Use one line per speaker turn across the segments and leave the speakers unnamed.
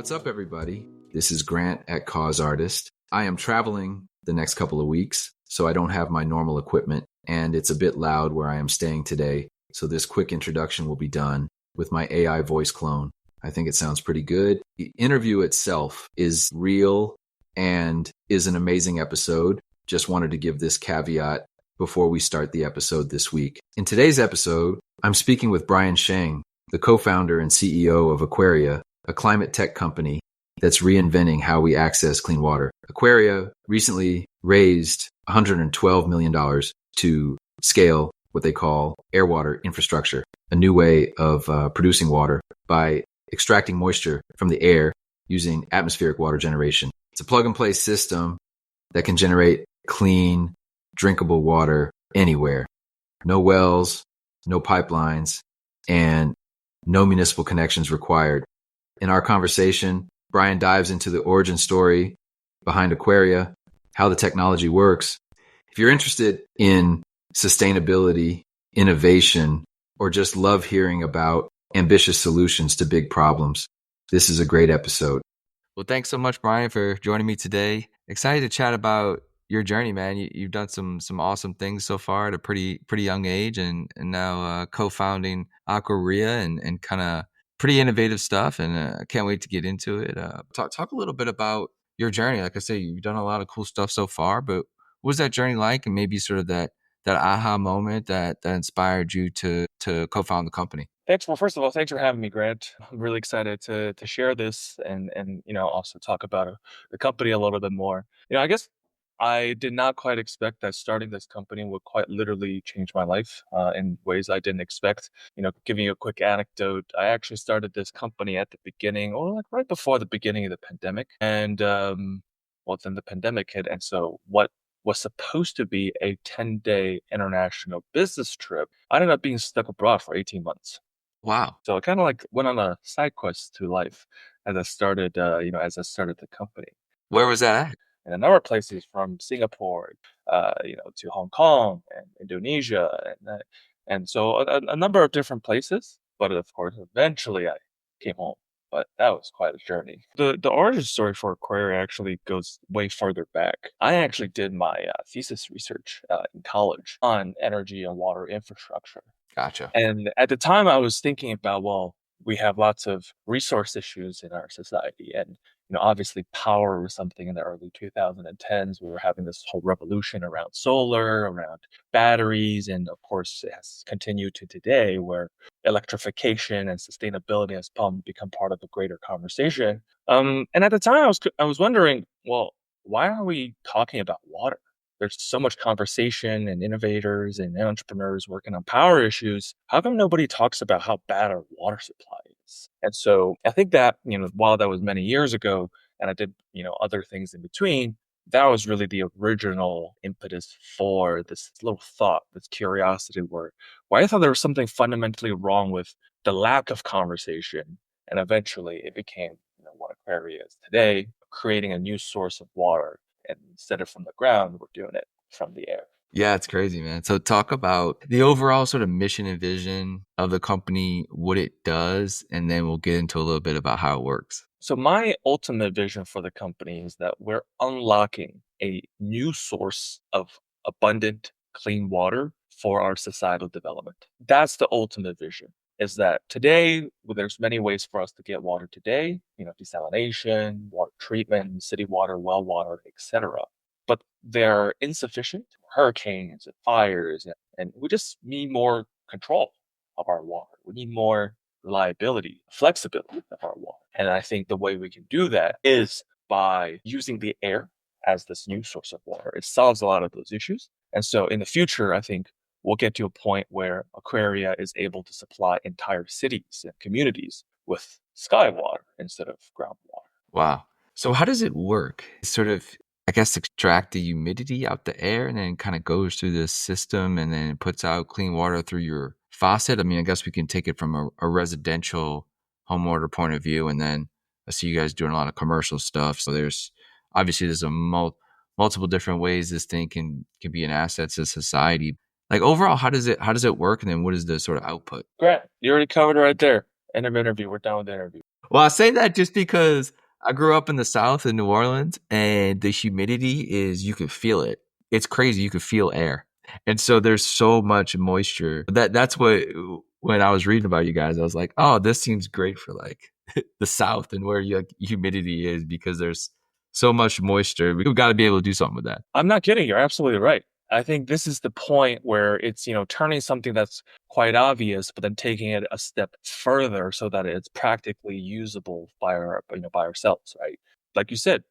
What's up, everybody? This is Grant at Cause Artist. I am traveling the next couple of weeks, so I don't have my normal equipment, and it's a bit loud where I am staying today, so this quick introduction will be done with my AI voice clone. I think it sounds pretty good. The interview itself is real and is an amazing episode. Just wanted to give this caveat before we start the episode this week. In today's episode, I'm speaking with Brian Sheng, the co-founder and CEO of Aquaria, a climate tech company that's reinventing how we access clean water. Aquaria recently raised $112 million to scale what they call air water infrastructure, a new way of producing water by extracting moisture from the air using atmospheric water generation. It's a plug-and-play system that can generate clean, drinkable water anywhere. No wells, no pipelines, and no municipal connections required. In our conversation, Brian dives into the origin story behind Aquaria, how the technology works. If you're interested in sustainability, innovation, or just love hearing about ambitious solutions to big problems, this is a great episode.
Well, thanks so much, Brian, for joining me today. Excited to chat about your journey, man. You've done some awesome things so far at a pretty young age, and now co-founding Aquaria and kind of pretty innovative stuff, and I can't wait to get into it. Talk a little bit about your journey. Like I say, you've done a lot of cool stuff so far, but what was that journey like, and maybe sort of that aha moment that inspired you to co-found the company?
Thanks. Well, first of all, thanks for having me, Grant. I'm really excited to share this and also talk about the company a little bit more. I guess I did not quite expect that starting this company would quite literally change my life in ways I didn't expect. Giving you a quick anecdote, I actually started this company at the beginning, or like right before the beginning of the pandemic, and then the pandemic hit, and so what was supposed to be a 10-day international business trip, I ended up being stuck abroad for 18 months.
Wow.
So I kind of like went on a side quest to life as I started, the company.
Where was that at?
And a number of places from Singapore, to Hong Kong and Indonesia, and so a number of different places. But of course, eventually I came home. But that was quite a journey. The origin story for Aquaria actually goes way further back. I actually did my thesis research in college on energy and water infrastructure.
Gotcha.
And at the time, I was thinking about, well, we have lots of resource issues in our society, and obviously power was something in the early 2010s. We were having this whole revolution around solar, around batteries, and of course it has continued to today where electrification and sustainability has become part of a greater conversation. And at the time I was wondering, well, why are we talking about water? There's so much conversation and innovators and entrepreneurs working on power issues. How come nobody talks about how bad our water supply is? And so I think that, while that was many years ago and I did, other things in between, that was really the original impetus for this little thought, this curiosity where I thought there was something fundamentally wrong with the lack of conversation. And eventually it became, what Aquaria is today, creating a new source of water. And instead of from the ground, we're doing it from the air.
Yeah, it's crazy, man. So talk about the overall sort of mission and vision of the company, what it does, and then we'll get into a little bit about how it works.
So my ultimate vision for the company is that we're unlocking a new source of abundant, clean water for our societal development. That's the ultimate vision. Is that today, there's many ways for us to get water today, desalination, water treatment, city water, well water, etc. But they're insufficient. Hurricanes and fires, and we just need more control of our water. We need more reliability, flexibility of our water. And I think the way we can do that is by using the air as this new source of water. It solves a lot of those issues. And so in the future, I think we'll get to a point where Aquaria is able to supply entire cities and communities with sky water instead of groundwater.
Wow. So how does it work? Sort of, I guess, extract the humidity out the air and then kind of goes through this system and then it puts out clean water through your faucet. I mean, I guess we can take it from a residential homeowner point of view. And then I see you guys doing a lot of commercial stuff. So there's a multiple different ways this thing can be an asset to society. Like overall, how does it work? And then what is the sort of output?
Grant, you already covered it right there. End of interview. We're done with the interview.
Well, I say that just because I grew up in the South in New Orleans, and the humidity is, you can feel it. It's crazy. You can feel air. And so there's so much moisture. That's what, when I was reading about you guys, I was like, oh, this seems great for like the South and where humidity is, because there's so much moisture. We've got to be able to do something with that.
I'm not kidding. You're absolutely right. I think this is the point where it's, turning something that's quite obvious, but then taking it a step further so that it's practically usable by ourselves, right? Like you said,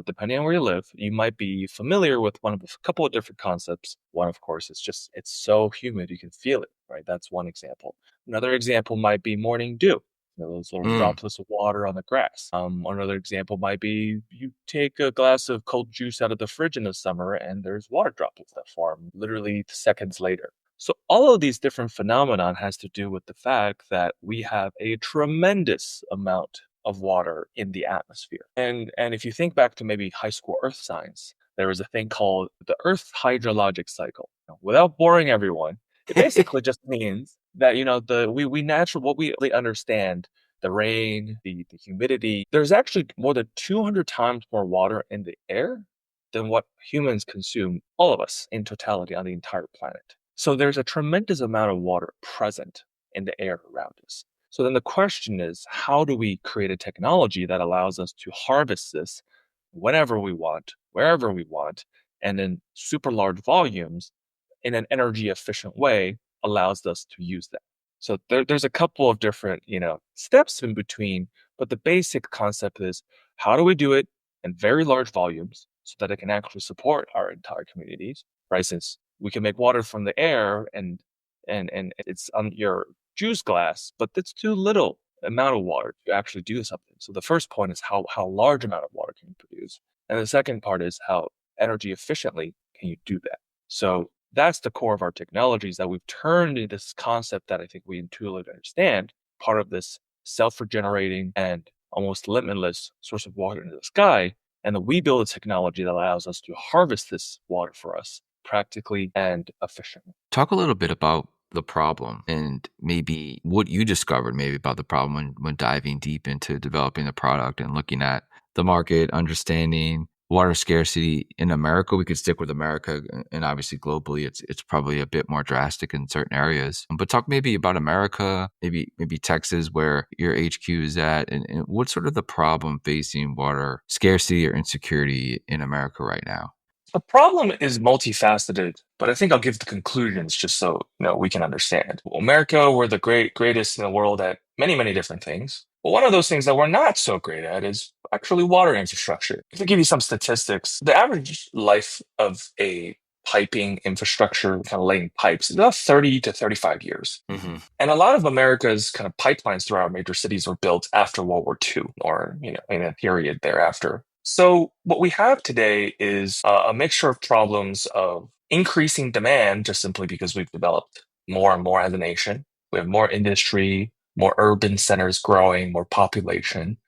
depending on where you live, you might be familiar with one of a couple of different concepts. One, of course, is just it's so humid you can feel it, right? That's one example. Another example might be morning dew. Those little droplets of water on the grass. Another example might be you take a glass of cold juice out of the fridge in the summer and there's water droplets that form literally seconds later. So all of these different phenomenon has to do with the fact that we have a tremendous amount of water in the atmosphere. And if you think back to maybe high school earth science, there was a thing called the Earth hydrologic cycle. Without boring everyone, it basically just means that we naturally what we really understand, the rain, the humidity. There's actually more than 200 times more water in the air than what humans consume, all of us in totality on the entire planet. So there's a tremendous amount of water present in the air around us. So then the question is, how do we create a technology that allows us to harvest this whenever we want, wherever we want, and in super large volumes in an energy efficient way allows us to use that. So there's a couple of different, steps in between, but the basic concept is how do we do it in very large volumes so that it can actually support our entire communities, right? Since we can make water from the air and it's on your juice glass, but that's too little amount of water to actually do something. So the first point is how large amount of water can you produce? And the second part is how energy efficiently can you do that? So that's the core of our technologies that we've turned into this concept that I think we intuitively understand, part of this self-regenerating and almost limitless source of water in the sky. And then we build a technology that allows us to harvest this water for us practically and efficiently.
Talk a little bit about the problem and maybe what you discovered maybe about the problem when diving deep into developing the product and looking at the market, understanding water scarcity in America. We could stick with America, and obviously globally it's probably a bit more drastic in certain areas. But talk maybe about America, maybe Texas, where your HQ is at, and what's sort of the problem facing water scarcity or insecurity in America right now.
The problem is multifaceted, but I think I'll give the conclusions just so we can understand. Well, America, we're the greatest in the world at many different things. But one of those things that we're not so great at is actually water infrastructure. To give you some statistics, the average life of a piping infrastructure, kind of laying pipes, is about 30 to 35 years.
Mm-hmm.
And a lot of America's kind of pipelines throughout major cities were built after World War II or, in a period thereafter. So what we have today is a mixture of problems of increasing demand just simply because we've developed more and more as a nation. We have more industry, more urban centers growing, more population,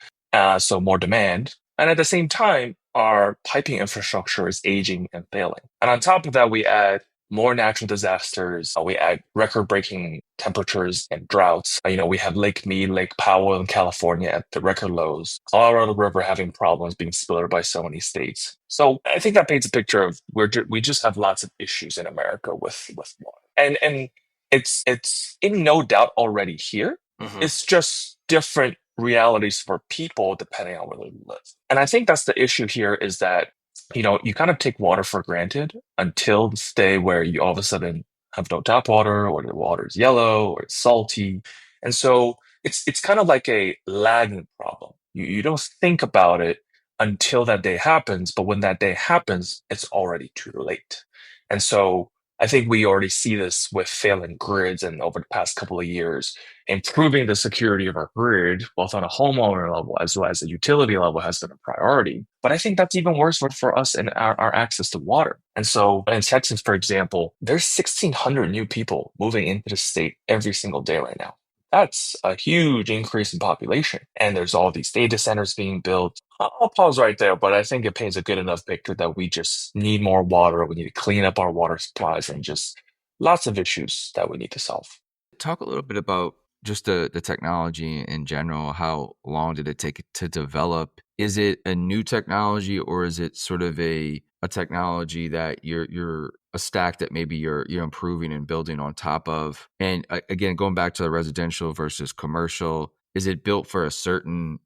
so more demand. And at the same time, our piping infrastructure is aging and failing. And on top of that, we add more natural disasters. We add record-breaking temperatures and droughts. We have Lake Mead, Lake Powell in California at the record lows. Colorado River having problems being spilled by so many states. So I think that paints a picture of we just have lots of issues in America with water. And it's in no doubt already here.
Mm-hmm.
It's just different realities for people depending on where they live. And I think that's the issue here is that you kind of take water for granted until the day where you all of a sudden have no tap water or the water is yellow or it's salty. And so it's kind of like a lagging problem. You don't think about it until that day happens, but when that day happens, it's already too late. And so I think we already see this with failing grids and over the past couple of years, improving the security of our grid, both on a homeowner level as well as a utility level has been a priority. But I think that's even worse for us and our access to water. And so in Texas, for example, there's 1,600 new people moving into the state every single day right now. That's a huge increase in population. And there's all these data centers being built. I'll pause right there, but I think it paints a good enough picture that we just need more water. We need to clean up our water supplies and just lots of issues that we need to solve.
Talk a little bit about just the technology in general, how long did it take to develop? Is it a new technology, or is it sort of a technology that you're a stack that maybe you're improving and building on top of? And again, going back to the residential versus commercial, is it built for a certain,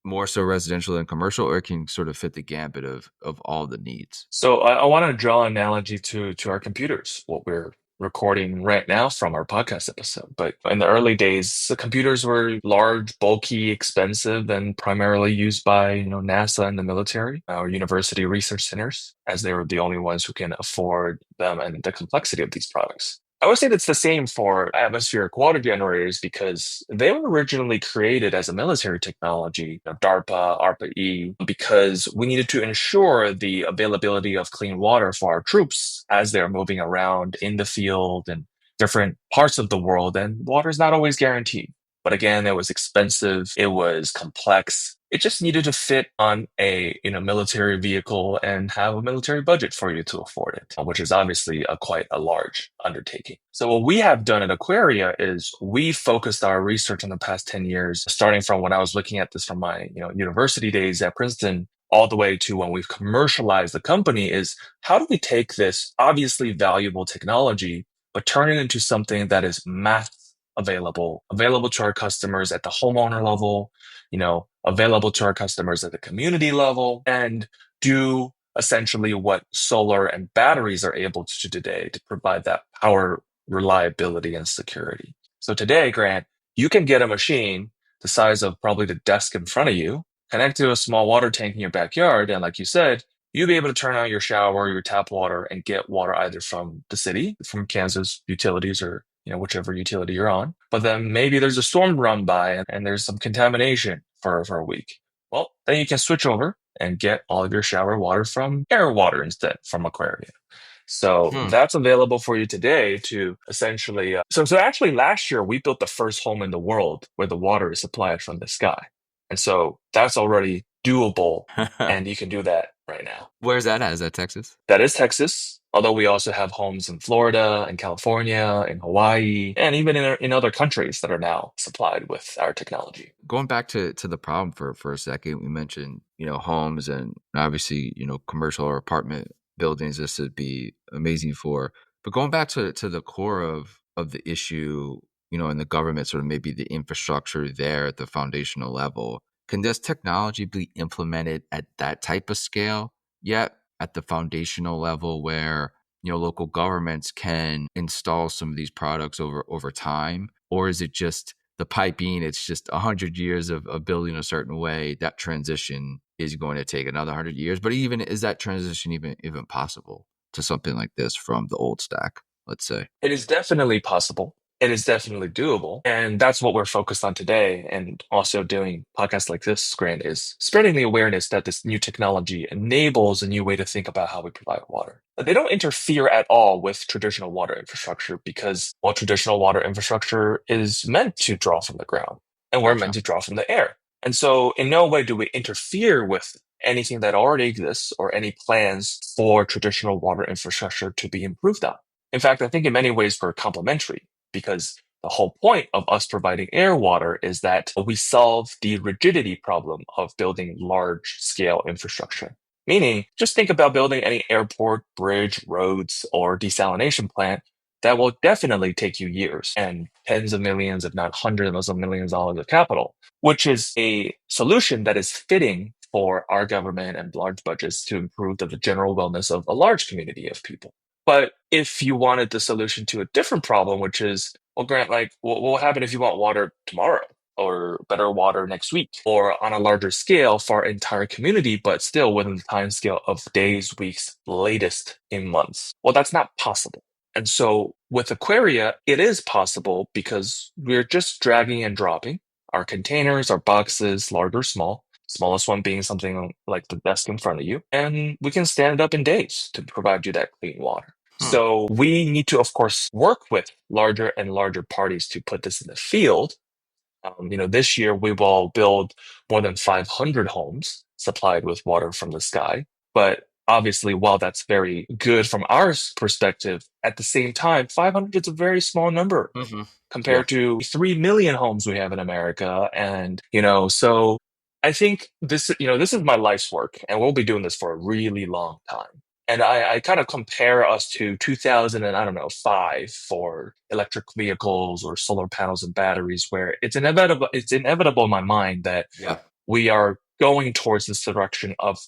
more so residential than commercial, or it can sort of fit the gambit of all the needs?
So I want to draw an analogy to our computers, what we're recording right now from our podcast episode. But in the early days, the computers were large, bulky, expensive, and primarily used by NASA and the military or university research centers, as they were the only ones who can afford them and the complexity of these products. I would say that's the same for atmospheric water generators because they were originally created as a military technology, DARPA, ARPA-E, because we needed to ensure the availability of clean water for our troops as they're moving around in the field and different parts of the world. And water is not always guaranteed. But again, it was expensive. It was complex. It just needed to fit on a military vehicle and have a military budget for you to afford it, which is obviously quite a large undertaking. So what we have done at Aquaria is we focused our research in the past 10 years, starting from when I was looking at this from my university days at Princeton, all the way to when we've commercialized the company, is how do we take this obviously valuable technology, but turn it into something that is mass available to our customers at the homeowner level, available to our customers at the community level, and do essentially what solar and batteries are able to do today to provide that power, reliability, and security. So today, Grant, you can get a machine the size of probably the desk in front of you, connect to a small water tank in your backyard, and like you said, you'll be able to turn on your shower, your tap water, and get water either from the city, from Kansas utilities, or whichever utility you're on. But then maybe there's a storm run by and there's some contamination for a week. Well, then you can switch over and get all of your shower water from air water instead from Aquaria. So
Hmm.
that's available for you today to essentially. So actually, last year we built the first home in the world where the water is supplied from the sky, and so that's already doable, and you can do that right now.
Where's that at? Is that Texas?
That is Texas. Although we also have homes in Florida and California and Hawaii and even in other countries that are now supplied with our technology.
Going back to the problem for a second, we mentioned, homes and obviously, commercial or apartment buildings this would be amazing for. But going back to the core of the issue, and the government sort of maybe the infrastructure there at the foundational level, can this technology be implemented at that type of scale yet at the foundational level where local governments can install some of these products over time? Or is it just the piping, it's just 100 years of building a certain way? That transition is going to take another 100 years. But even, is that transition even possible to something like this from the old stack, let's say?
It is definitely possible. It is definitely doable. And that's what we're focused on today. And also doing podcasts like this, Grant, is spreading the awareness that this new technology enables a new way to think about how we provide water. But they don't interfere at all with traditional water infrastructure because, well, traditional water infrastructure is meant to draw from the ground and we're meant to draw from the air. And so in no way do we interfere with anything that already exists or any plans for traditional water infrastructure to be improved on. In fact, I think in many ways we're complementary because the whole point of us providing air water is that we solve the rigidity problem of building large scale infrastructure. Meaning, just think about building any airport, bridge, roads, or desalination plant. That will definitely take you years and tens of millions, if not hundreds of millions of dollars of capital, which is a solution that is fitting for our government and large budgets to improve the general wellness of a large community of people. But if you wanted the solution to a different problem, which is, well, Grant, like, what will happen if you want water tomorrow or better water next week or on a larger scale for our entire community, but still within the time scale of days, weeks, latest in months? Well, that's not possible. And so with Aquaria, it is possible because we're just dragging and dropping our containers, our boxes, large or small, smallest one being something like the desk in front of you, and we can stand it up in days to provide you that clean water. So we need to, of course, work with larger and larger parties to put this in the field. This year we will build more than 500 homes supplied with water from the sky. But obviously, while that's very good from our perspective, at the same time, 500 is a very small number
Hmm. Yeah.
compared to 3 million homes we have in America. And, so I think this is my life's work, and we'll be doing this for a really long time. And I kind of compare us to 2000 and I don't know, 5 for electric vehicles or solar panels and batteries, where it's inevitable in my mind that
Yeah.
we are going towards this direction of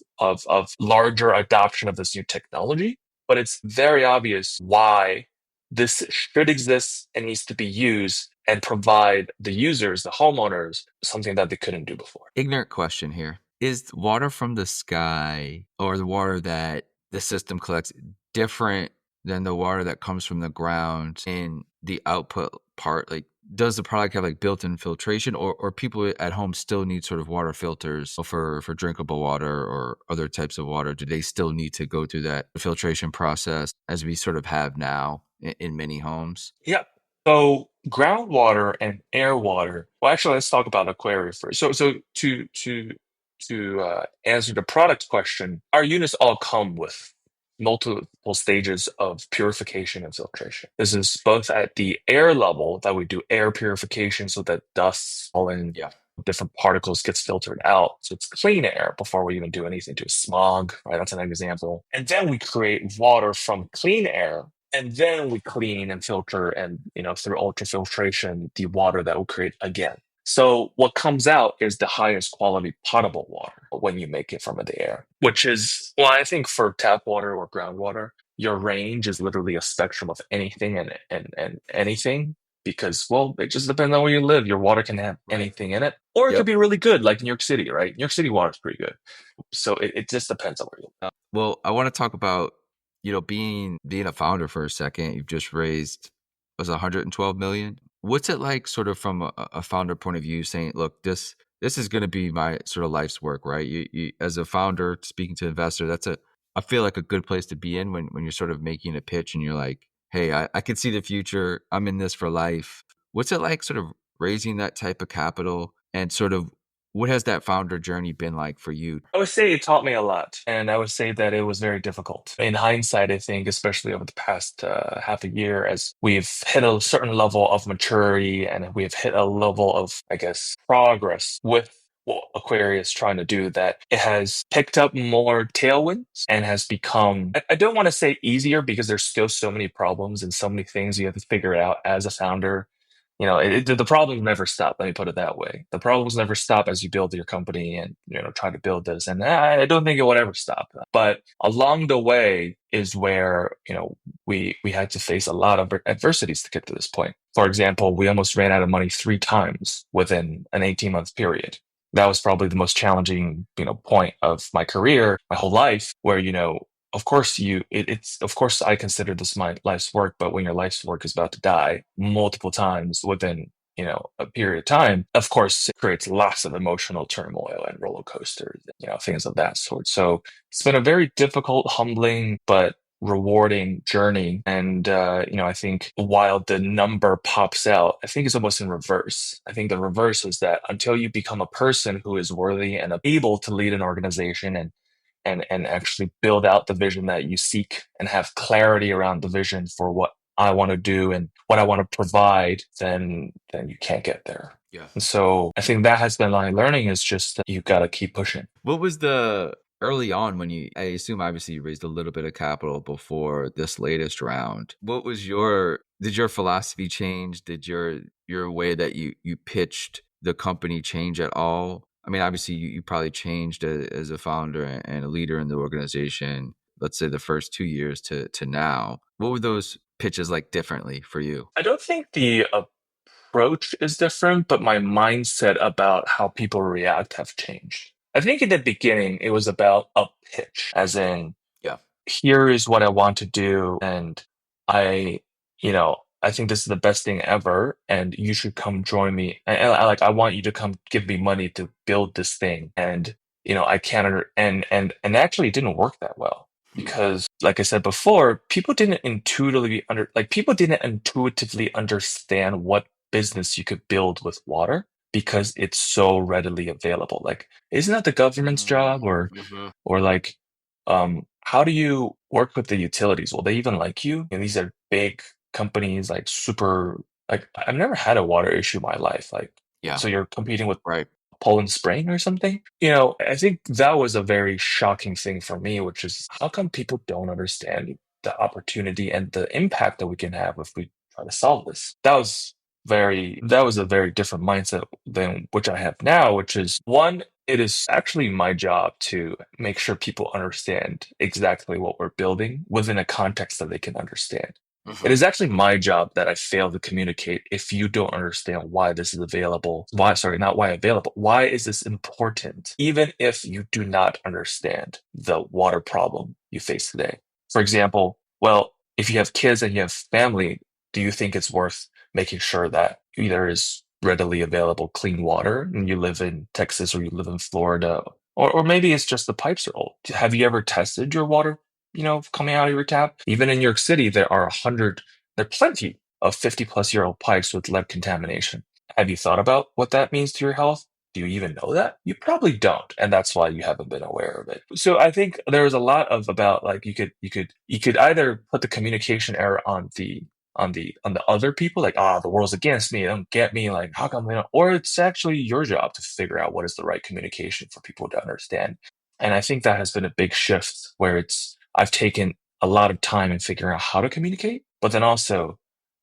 larger adoption of this new technology. But it's very obvious why this should exist and needs to be used and provide the users, the homeowners, something that they couldn't do before.
Ignorant question here. Is water from the sky or the water that the system collects different than the water that comes from the ground in the output part? Like, does the product have like built-in filtration, or people at home still need sort of water filters for drinkable water or other types of water? Do they still need to go through that filtration process as we sort of have now in many homes?
Yeah. So groundwater and air water. Well, actually, let's talk about Aquaria first. So to answer the product question, our units all come with multiple stages of purification and filtration. This is both at the air level that we do air purification so that dust, pollen,
Yeah.
different particles gets filtered out. So it's clean air before we even do anything to smog, right? That's an example. And then we create water from clean air. And then we clean and filter and, through ultrafiltration, the water that we create again. So what comes out is the highest quality potable water when you make it from the air, which is, well, I think for tap water or groundwater, your range is literally a spectrum of anything and anything because, well, it just depends on where you live. Your water can have
Right.
anything in it, or it could
Yep.
be really good, like New York City, right? New York City water is pretty good. So it just depends on where you live.
Well, I want to talk about, being a founder for a second. You've just raised was 112 million. What's it like sort of from a founder point of view saying, look, this is going to be my sort of life's work, right? You as a founder speaking to investor, I feel like a good place to be in when you're sort of making a pitch and you're like, hey, I can see the future. I'm in this for life. What's it like sort of raising that type of capital, and sort of what has that founder journey been like for you?
I would say it taught me a lot, and I would say that it was very difficult. In hindsight, I think, especially over the past half a year, as we've hit a certain level of maturity and we've hit a level of, I guess, progress with what Aquaria is trying to do, that it has picked up more tailwinds and has become, I don't want to say easier because there's still so many problems and so many things you have to figure out as a founder. The problems never stop. Let me put it that way. The problems never stop as you build your company and try to build this. And I don't think it will ever stop. But along the way is where we had to face a lot of adversities to get to this point. For example, we almost ran out of money 3 times within an 18-month period. That was probably the most challenging point of my career, my whole life, where of course of course I consider this my life's work, but when your life's work is about to die multiple times within a period of time, of course it creates lots of emotional turmoil and roller coasters, things of that sort. So it's been a very difficult, humbling, but rewarding journey. And I think while the number pops out, I think it's almost in reverse. I think the reverse is that until you become a person who is worthy and able to lead an organization and actually build out the vision that you seek and have clarity around the vision for what I want to do and what I want to provide, then you can't get there.
Yeah.
And so I think that has been my learning, is just that you've got to keep pushing.
What was the early on when I assume obviously you raised a little bit of capital before this latest round. What was did your philosophy change? Did your way that you pitched the company change at all? I mean, obviously you probably changed as a founder and a leader in the organization, let's say the first 2 years to now. What were those pitches like differently for you?
I don't think the approach is different, but my mindset about how people react have changed. I think in the beginning, it was about a pitch, as in,
Yeah.
here is what I want to do. And I, I think this is the best thing ever. And you should come join me. And I want you to come give me money to build this thing. And, I can't, and actually it didn't work that well. Because, like I said before, people didn't intuitively understand what business you could build with water because it's so readily available. Like, isn't that the government's job, or
Mhm.
or like How do you work with the utilities? Will they even like you? And these are big companies, like super. Like I've never had a water issue in my life. Like
Yeah.
so, you're competing with
Right.
Poland Spring or something? I think that was a very shocking thing for me, which is how come people don't understand the opportunity and the impact that we can have if we try to solve this? That was a very different mindset than which I have now, which is one, it is actually my job to make sure people understand exactly what we're building within a context that they can understand. It
Mhm.
is actually my job that I fail to communicate if you don't understand why this is available. Why, sorry, not why available. Why is this important? Even if you do not understand the water problem you face today. For example, well, if you have kids and you have family, do you think it's worth making sure that there is readily available clean water and you live in Texas or you live in Florida? Or maybe it's just the pipes are old. Have you ever tested your water coming out of your tap? Even in New York City, there are plenty of 50-plus-year-old pipes with lead contamination. Have you thought about what that means to your health? Do you even know that? You probably don't, and that's why you haven't been aware of it. So I think there was a lot of about like you could either put the communication error on the other people, like the world's against me, they don't get me, like how come they don't? Or it's actually your job to figure out what is the right communication for people to understand. And I think that has been a big shift where I've taken a lot of time in figuring out how to communicate, but then also,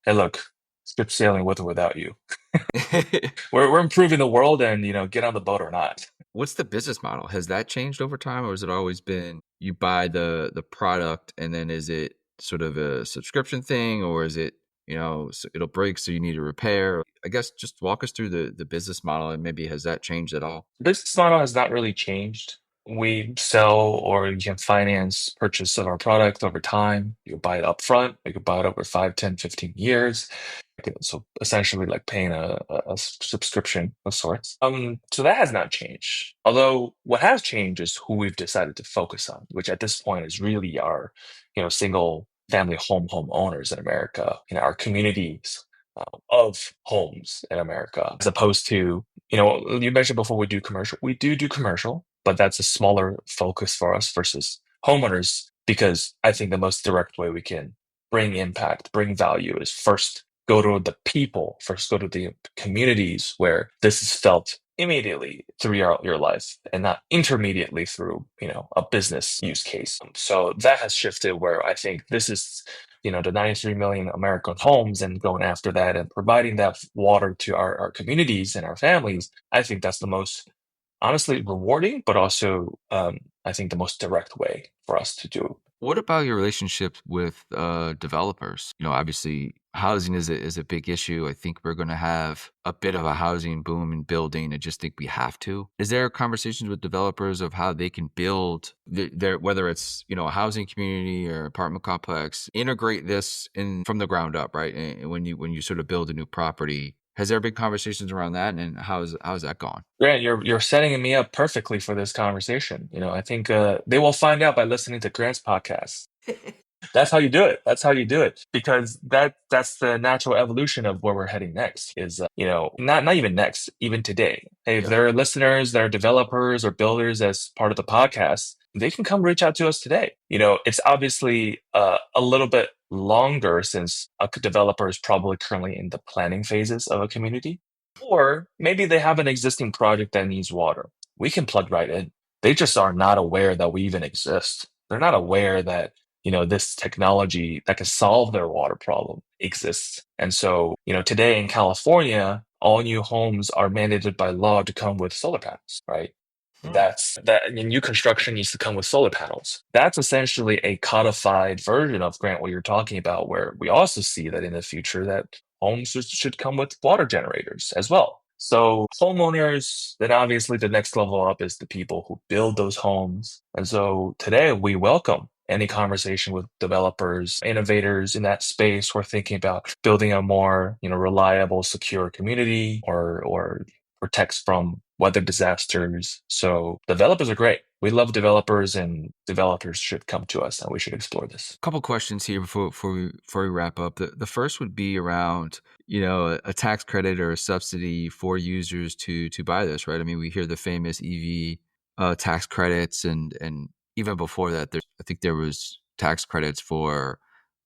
hey, look, ship sailing with or without you. We're improving the world, and get on the boat or not.
What's the business model? Has that changed over time, or has it always been you buy the product and then is it sort of a subscription thing, or is it it'll break so you need to repair? I guess just walk us through the business model and maybe has that changed at all?
Business model has not really changed. We sell or you can finance purchase of our product over time. You buy it up front. You could buy it over 5, 10, 15 years. Okay, so essentially like paying a subscription of sorts. So that has not changed. Although what has changed is who we've decided to focus on, which at this point is really our, single family home owners in America, our communities of homes in America, as opposed to, you mentioned before we do commercial. We do commercial, but that's a smaller focus for us versus homeowners, because I think the most direct way we can bring impact, bring value is first go to the people, first go to the communities where this is felt immediately through your life and not intermediately through, a business use case. So that has shifted where I think this is, the 93 million American homes and going after that and providing that water to our communities and our families. I think that's the most honestly rewarding, but also I think the most direct way for us to do.
What about your relationship with developers? Obviously, housing is a big issue. I think we're going to have a bit of a housing boom in building. I just think we have to. Is there conversations with developers of how they can build their whether it's a housing community or apartment complex, integrate this in from the ground up, right? And when you sort of build a new property, has there been conversations around that, and how's that gone?
Grant, you're setting me up perfectly for this conversation. I think they will find out by listening to Grant's podcast. That's how you do it. That's how you do it, because that's the natural evolution of where we're heading next. Is not even next, even today. Hey, if
Yeah.
there are listeners that are developers or builders as part of the podcast, they can come reach out to us today. It's obviously a little bit longer since a developer is probably currently in the planning phases of a community, or maybe they have an existing project that needs water. We can plug right in. They just are not aware that we even exist. They're not aware that this technology that can solve their water problem exists. And so, today in California, all new homes are mandated by law to come with solar panels, right?
Hmm.
New construction needs to come with solar panels. That's essentially a codified version of Grant what you're talking about, where we also see that in the future that homes should come with water generators as well. So homeowners, then obviously the next level up is the people who build those homes. And so today we welcome any conversation with developers, innovators in that space who are thinking about building a more, reliable, secure community or protects from weather disasters. So developers are great. We love developers, and developers should come to us, and we should explore this.
Couple questions here before we wrap up. The first would be around a tax credit or a subsidy for users to buy this, right? I mean, we hear the famous EV tax credits and even before that, I think there was tax credits for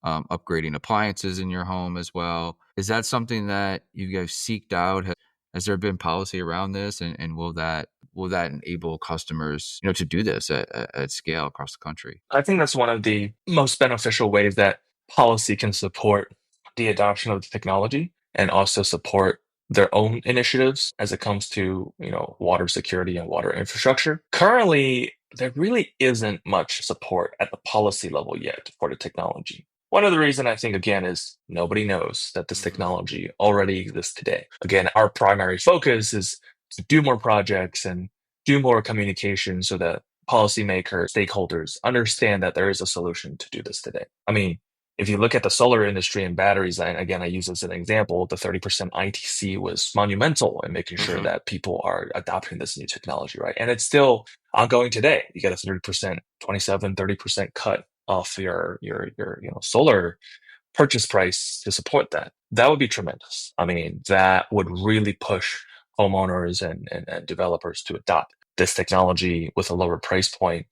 upgrading appliances in your home as well. Is that something that you guys seeked out? Has there been policy around this, and will that enable customers, to do this at scale across the country?
I think that's one of the most beneficial ways that policy can support the adoption of the technology and also support their own initiatives as it comes to, water security and water infrastructure. Currently, there really isn't much support at the policy level yet for the technology. One of the reasons I think, again, is nobody knows that this technology already exists today. Again, our primary focus is to do more projects and do more communication so that policymakers, stakeholders understand that there is a solution to do this today. I mean, if you look at the solar industry and batteries, and again, I use this as an example, the 30% ITC was monumental in making sure that people are adopting this new technology, right? And it's still ongoing today. You get a 30%, 27, 30% cut off your solar purchase price to support that. That would be tremendous. I mean, that would really push homeowners and developers to adopt this technology with a lower price point.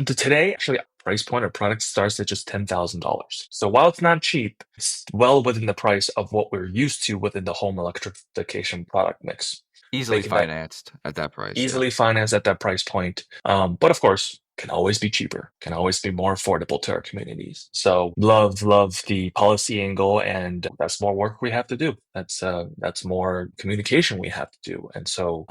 Today, actually, price point of product starts at just $10,000. So while it's not cheap, it's well within the price of what we're used to within the home electrification product mix.
Easily
Making that
financed at that price.
easily financed at that price point. But of course, can always be cheaper, can always be more affordable to our communities. So love the policy angle, and that's more work we have to do. That's more communication we have to do. And so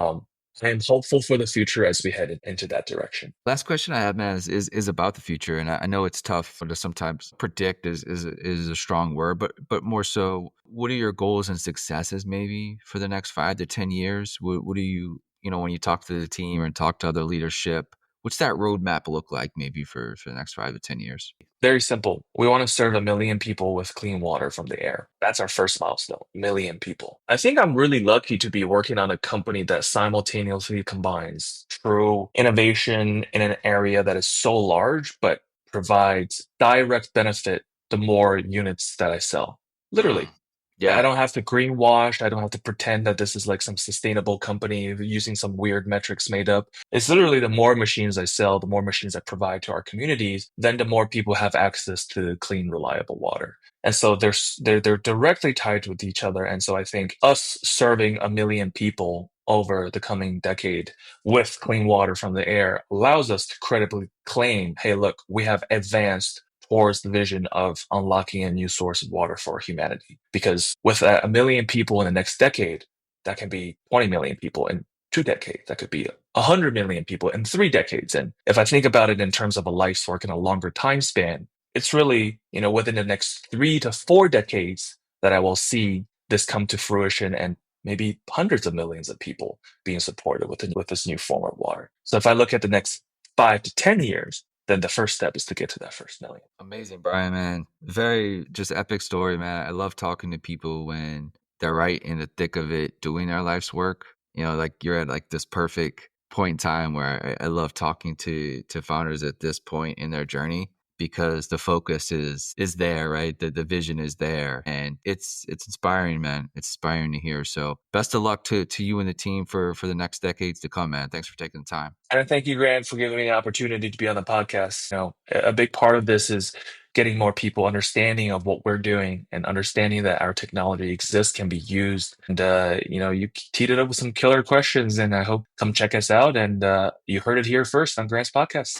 I am hopeful for the future as we head into that direction.
Last question I have, man, is about the future, and I know it's tough to sometimes predict is a strong word, but more so, what are your goals and successes maybe for the next 5 to 10 years? What do you, when you talk to the team and talk to other leadership, what's that roadmap look like maybe for the next 5 to 10 years?
Very simple. We want to serve 1 million people with clean water from the air. That's our first milestone, 1 million people. I think I'm really lucky to be working on a company that simultaneously combines true innovation in an area that is so large, but provides direct benefit the more units that I sell. Literally. I
Yeah.
don't have to greenwash. I don't have to pretend that this is like some sustainable company using some weird metrics made up. It's literally the more machines I sell, the more machines I provide to our communities, then the more people have access to clean, reliable water. And so they're directly tied with each other. And so I think us serving 1 million people over the coming decade with clean water from the air allows us to credibly claim, hey, look, we have advanced towards the vision of unlocking a new source of water for humanity. Because with 1 million people in the next decade, that can be 20 million people in 2 decades. That could be 100 million people in 3 decades. And if I think about it in terms of a life's work in a longer time span, it's really, within the next 3 to 4 decades that I will see this come to fruition and maybe hundreds of millions of people being supported with this new form of water. So if I look at the next 5 to 10 years, then the first step is to get to that first million.
Amazing, Brian, man. Very just epic story, man. I love talking to people when they're right in the thick of it, doing their life's work. Like you're at like this perfect point in time where I love talking to founders at this point in their journey because the focus is there, right? The vision is there, and it's inspiring, man. It's inspiring to hear. So best of luck to you and the team for the next decades to come, man. Thanks for taking the time.
And thank you, Grant, for giving me an opportunity to be on the podcast. A big part of this is getting more people understanding of what we're doing and understanding that our technology exists, can be used. And, you teed it up with some killer questions, and I hope come check us out. And you heard it here first on Grant's podcast.